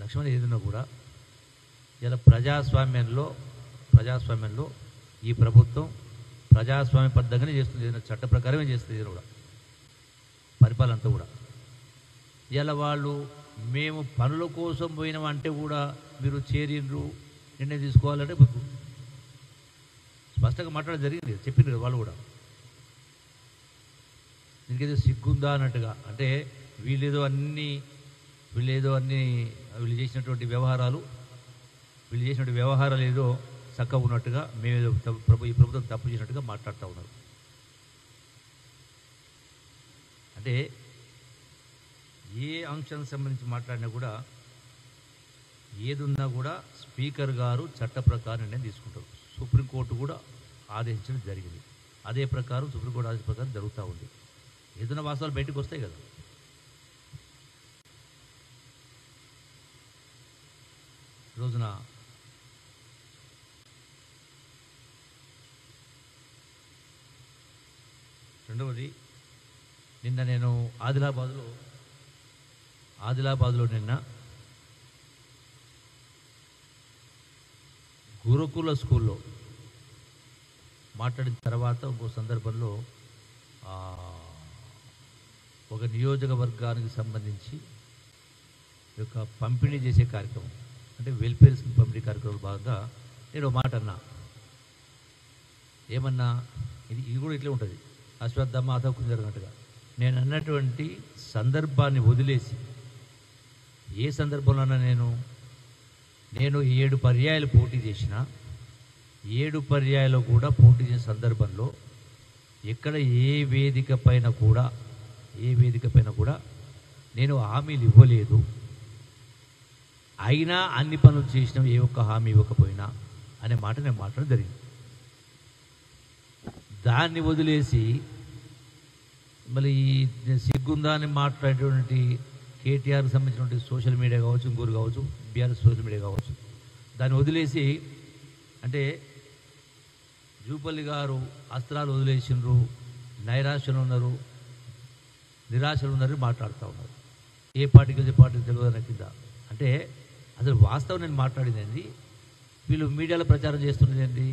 లక్ష్మణ ఏదైనా కూడా ఇలా ప్రజాస్వామ్యంలో ఈ ప్రభుత్వం ప్రజాస్వామ్యబద్ధంగానే చేస్తుంది, ఏదైనా చట్ట ప్రకారమే చేస్తుంది. ఏదైనా కూడా పరిపాలన అంతా కూడా ఇలా వాళ్ళు మేము పనుల కోసం పోయినామంటే కూడా మీరు చేరిండ్రు నిర్ణయం తీసుకోవాలంటే స్పష్టంగా మాట్లాడడం జరిగింది, చెప్పిండ్రు వాళ్ళు కూడా. దీనికైతే సిగ్గుందా అన్నట్టుగా, అంటే వీళ్ళు చేసినటువంటి వ్యవహారాలు ఏదో చక్కగా ఉన్నట్టుగా మేమేదో ఈ ప్రభుత్వం తప్పు చేసినట్టుగా మాట్లాడుతూ ఉన్నారు. అంటే ఏ అంశానికి సంబంధించి మాట్లాడినా కూడా ఏదున్నా కూడా స్పీకర్ గారు చట్ట ప్రకారం నిర్ణయం తీసుకుంటారు. సుప్రీంకోర్టు కూడా ఆదేశించడం జరిగింది. అదే ప్రకారం సుప్రీంకోర్టు ఆదేశం ప్రకారం జరుగుతూ ఉంది. ఏదైనా వాస్తవాలు బయటకు వస్తాయి కదా. రోజున రెండవది, నిన్న నేను ఆదిలాబాద్లో నిన్న గురుకుల స్కూల్లో మాట్లాడిన తర్వాత ఇంకో సందర్భంలో ఒక నియోజకవర్గానికి సంబంధించి ఒక పంపిణీ చేసే కార్యక్రమం, అంటే వెల్ఫేర్ స్కీమ్ పంపిణీ కార్యక్రమంలో భాగంగా నేను ఒక మాట అన్నా. ఏమన్నా, ఇది కూడా ఇట్లే ఉంటుంది, అశ్వత్థామ అధకు జరిగినట్టుగా. నేను అన్నటువంటి సందర్భాన్ని వదిలేసి ఏ సందర్భంలోనైనా నేను 7 పర్యాయాలు పోటీ చేసిన, 7 పర్యాయాలు కూడా పోటీ చేసిన సందర్భంలో ఎక్కడ ఏ వేదిక పైన కూడా నేను హామీలు ఇవ్వలేదు. అయినా అన్ని పనులు చేసినా ఏ ఒక్క హామీ ఇవ్వకపోయినా అనే మాట నేను మాట్లాడడం జరిగింది. దాన్ని వదిలేసి మళ్ళీ ఈ సిగ్గుందా అని మాట్లాడేటువంటి కేటీఆర్కి సంబంధించినటువంటి సోషల్ మీడియా కావచ్చు, ఇంకోరు కావచ్చు, బీఆర్ఎస్ సోషల్ మీడియా కావచ్చు, దాన్ని వదిలేసి అంటే జూపల్లి గారు అస్త్రాలు వదిలేసిండ్రు, నైరాశ్యలు ఉన్నారు, నిరాశలు ఉన్నారని మాట్లాడుతూ ఉన్నారు. ఏ పార్టీకి తెలియదు అన్న కింద. అంటే అసలు వాస్తవం నేను మాట్లాడింది ఏంటి, వీళ్ళు మీడియాలో ప్రచారం చేస్తున్నది ఏంటి,